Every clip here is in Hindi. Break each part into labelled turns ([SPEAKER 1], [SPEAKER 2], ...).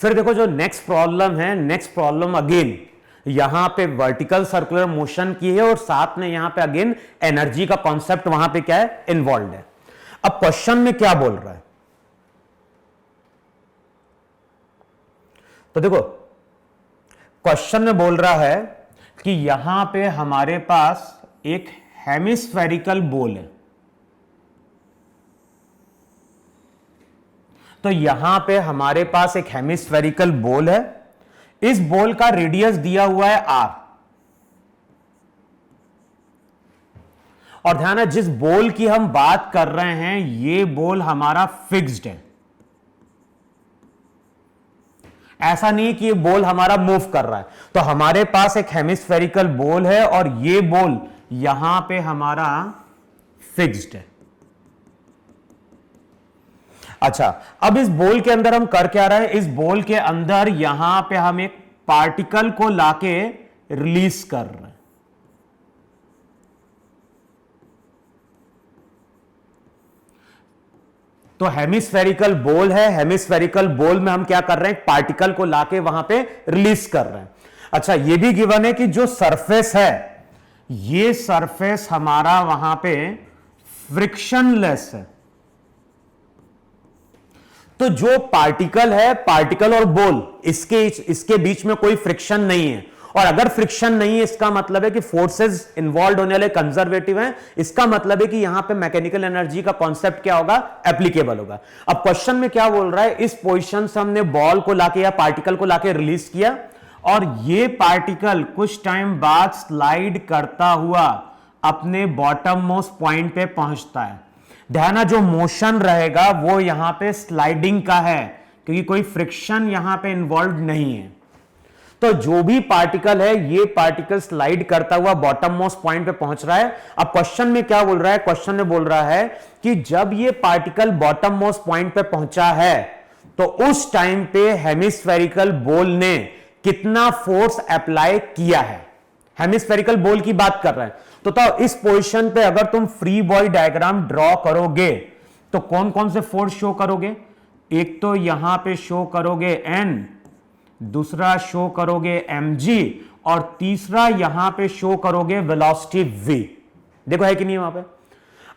[SPEAKER 1] फिर देखो जो नेक्स्ट प्रॉब्लम है, नेक्स्ट प्रॉब्लम अगेन यहां पे वर्टिकल सर्कुलर मोशन की है और साथ में यहां पे अगेन एनर्जी का कॉन्सेप्ट वहां पे क्या है, इन्वॉल्व है। अब क्वेश्चन में क्या बोल रहा है, तो देखो क्वेश्चन में बोल रहा है कि यहां पे हमारे पास एक हेमिस्फेरिकल बॉल है। तो यहां पे हमारे पास एक हेमिस्फेरिकल बॉल है, इस बॉल का रेडियस दिया हुआ है r, और ध्यान है जिस बॉल की हम बात कर रहे हैं ये बॉल हमारा फिक्स्ड है, ऐसा नहीं कि ये बॉल हमारा मूव कर रहा है। तो हमारे पास एक हेमिस्फेरिकल बॉल है और ये बॉल यहां पे हमारा फिक्स्ड है। अच्छा, अब इस बॉल के अंदर हम कर क्या रहे हैं, इस बॉल के अंदर यहां पे हम एक पार्टिकल को लाके रिलीज कर रहे हैं। तो हेमिस्फेरिकल बॉल है, हेमिस्फेरिकल बॉल में हम क्या कर रहे हैं, एक पार्टिकल को लाके वहां पे रिलीज कर रहे हैं। अच्छा, ये भी गिवन है कि जो सरफेस है ये सरफेस हमारा वहां पे फ्रिक्शनलेस है। तो जो पार्टिकल है, पार्टिकल और बॉल इसके बीच में कोई फ्रिक्शन नहीं है, और अगर फ्रिक्शन नहीं है इसका मतलब है कि फोर्सेस इन्वॉल्व होने वाले कंजर्वेटिव हैं, इसका मतलब है कि यहां पे मैकेनिकल एनर्जी का कॉन्सेप्ट क्या होगा, एप्लीकेबल होगा। अब क्वेश्चन में क्या बोल रहा है, इस पोजीशन से हमने बॉल को लाके या पार्टिकल को लाके रिलीज किया और ये पार्टिकल कुछ टाइम बाद स्लाइड करता हुआ अपने बॉटम मोस्ट पॉइंट पे पहुंचता है। ध्यान, जो मोशन रहेगा वो यहां पे स्लाइडिंग का है क्योंकि कोई फ्रिक्शन यहां पे इन्वॉल्व नहीं है। तो जो भी पार्टिकल है ये पार्टिकल स्लाइड करता हुआ बॉटम मोस्ट पॉइंट पे पहुंच रहा है। अब क्वेश्चन में क्या बोल रहा है, क्वेश्चन में बोल रहा है कि जब ये पार्टिकल बॉटम मोस्ट पॉइंट पे पहुंचा है तो उस टाइम पे हेमिस्फेरिकल बॉल ने कितना फोर्स अप्लाई किया है। हेमिस्फेरिकल बॉल की बात कर रहे हैं तो इस पोजीशन पे अगर तुम फ्री बॉडी डायग्राम ड्रॉ करोगे तो कौन कौन से फोर्स शो करोगे, एक तो यहां पे शो करोगे N, दूसरा शो करोगे mg, और तीसरा यहां पे शो करोगे वेलोसिटी v। देखो है कि नहीं वहां पे।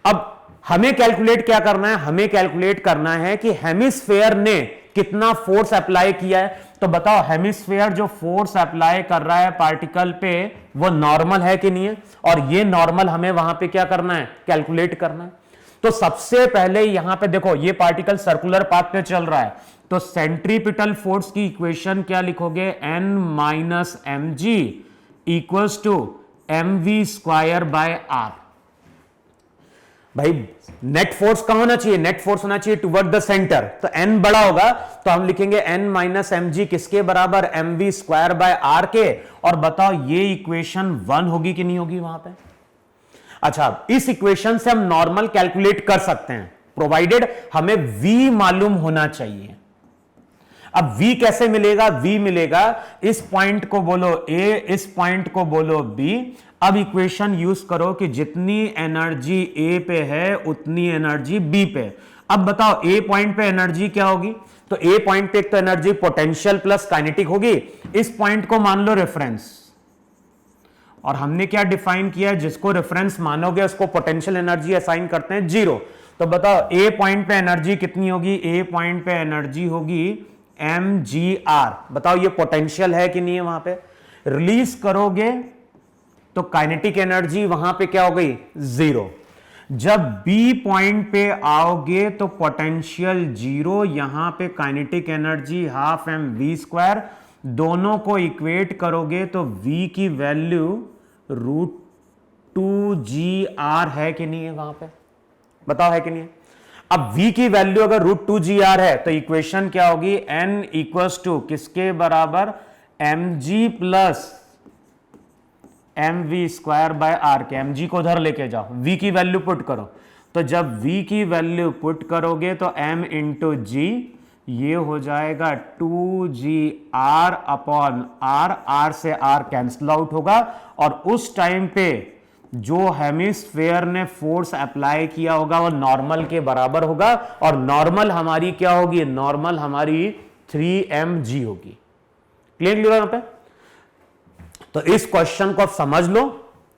[SPEAKER 1] अब हमें कैलकुलेट क्या करना है, हमें कैलकुलेट करना है कि हेमिस्फेयर ने कितना फोर्स अप्लाई किया है। तो बताओ हेमिस्फेयर जो फोर्स अप्लाई कर रहा है पार्टिकल पे वो नॉर्मल है कि नहीं है, और ये नॉर्मल हमें वहां पे क्या करना है, कैलकुलेट करना है। तो सबसे पहले यहां पे देखो ये पार्टिकल सर्कुलर पाथ पे चल रहा है, तो सेंट्रीपिटल फोर्स की इक्वेशन क्या लिखोगे, N minus mg equals to mv square by r। भाई नेट फोर्स कहां होना चाहिए, नेट फोर्स होना चाहिए टुवर्ड द सेंटर, तो n बड़ा होगा तो हम लिखेंगे N माइनस mg किसके बराबर, mv स्क्वायर बाय r के। और बताओ ये इक्वेशन 1 होगी कि नहीं होगी वहां पे। अच्छा, इस इक्वेशन से हम नॉर्मल कैलकुलेट कर सकते हैं प्रोवाइडेड हमें v मालूम होना चाहिए। अब v कैसे मिलेगा, v मिलेगा इस पॉइंट को बोलो a, इस पॉइंट को बोलो b। अब इक्वेशन यूज करो कि जितनी एनर्जी a पे है उतनी एनर्जी b पे। अब बताओ a पॉइंट पे एनर्जी क्या होगी, तो a पॉइंट पे एक तो एनर्जी पोटेंशियल प्लस काइनेटिक होगी। इस पॉइंट को मान लो रेफरेंस, और हमने क्या डिफाइन किया है, जिसको रेफरेंस मानोगे उसको पोटेंशियल एनर्जी असाइन करते हैं 0। तो बताओ a पॉइंट पे एनर्जी कितनी होगी, a पॉइंट पे एनर्जी होगी mgr। बताओ ये पोटेंशियल है कि नहीं है वहां पे। रिलीज करोगे तो काइनेटिक एनर्जी वहां पे क्या हो गई, 0। जब b पॉइंट पे आओगे तो पोटेंशियल 0, यहां पे kinetic energy half mv square. दोनों को इक्वेट करोगे तो v की वैल्यू √2gr है कि नहीं है वहां पे, बताओ है कि नहीं है। अब v की वैल्यू अगर √2gr है तो इक्वेशन क्या होगी, n इक्वल्स टू किसके बराबर, mg plus mv square by r के। mg को उधर लेके जाओ, v की वैल्यू पुट करो, तो जब v की वैल्यू पुट करोगे तो m इंटू जी, ये हो जाएगा 2gr अपॉन r, r से r कैंसिल आउट होगा। और उस टाइम पे जो हेमिस्फेयर ने फोर्स अप्लाई किया होगा वो नॉर्मल के बराबर होगा, और नॉर्मल हमारी क्या होगी, नॉर्मल हमारी 3mg होगी। क्लियर यहां पे? तो इस क्वेश्चन को आप समझ लो,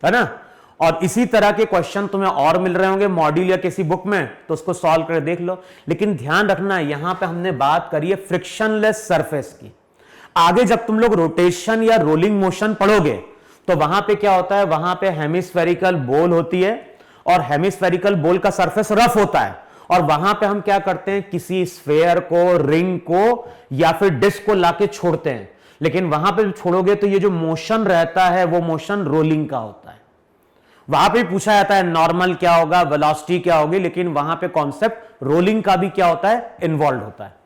[SPEAKER 1] है ना। और इसी तरह के क्वेश्चन तुम्हें और मिल रहे होंगे मॉड्यूल या किसी बुक में, तो उसको सॉल्व करके देख लो। लेकिन ध्यान रखना, यहां पे हमने बात करी है फ्रिक्शनलेस सरफेस की। आगे जब तुम लोग रोटेशन या रोलिंग मोशन पढ़ोगे तो वहां पे क्या होता है, वहां पे हेमिस्फेरिकल बॉल होती है और हेमिस्फेरिकल बॉल का सरफेस रफ होता है, और वहां पे हम क्या करते हैं, किसी स्फेयर को, रिंग को या फिर डिस्क को लाके छोड़ते हैं। लेकिन वहां पे छोड़ोगे तो ये जो मोशन रहता है वो मोशन रोलिंग का होता है। वहां पे पूछा जाता है नॉर्मल क्या होगा, वेलोसिटी क्या होगी, लेकिन वहां पे कॉन्सेप्ट रोलिंग का भी क्या होता है, इन्वॉल्व होता है।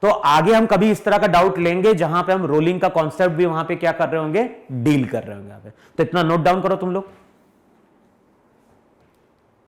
[SPEAKER 1] तो आगे हम कभी इस तरह का डाउट लेंगे जहां पे हम रोलिंग का कॉन्सेप्ट भी वहां पे क्या कर रहे होंगे, डील कर रहे होंगे। तो इतना नोट डाउन करो तुम लोग।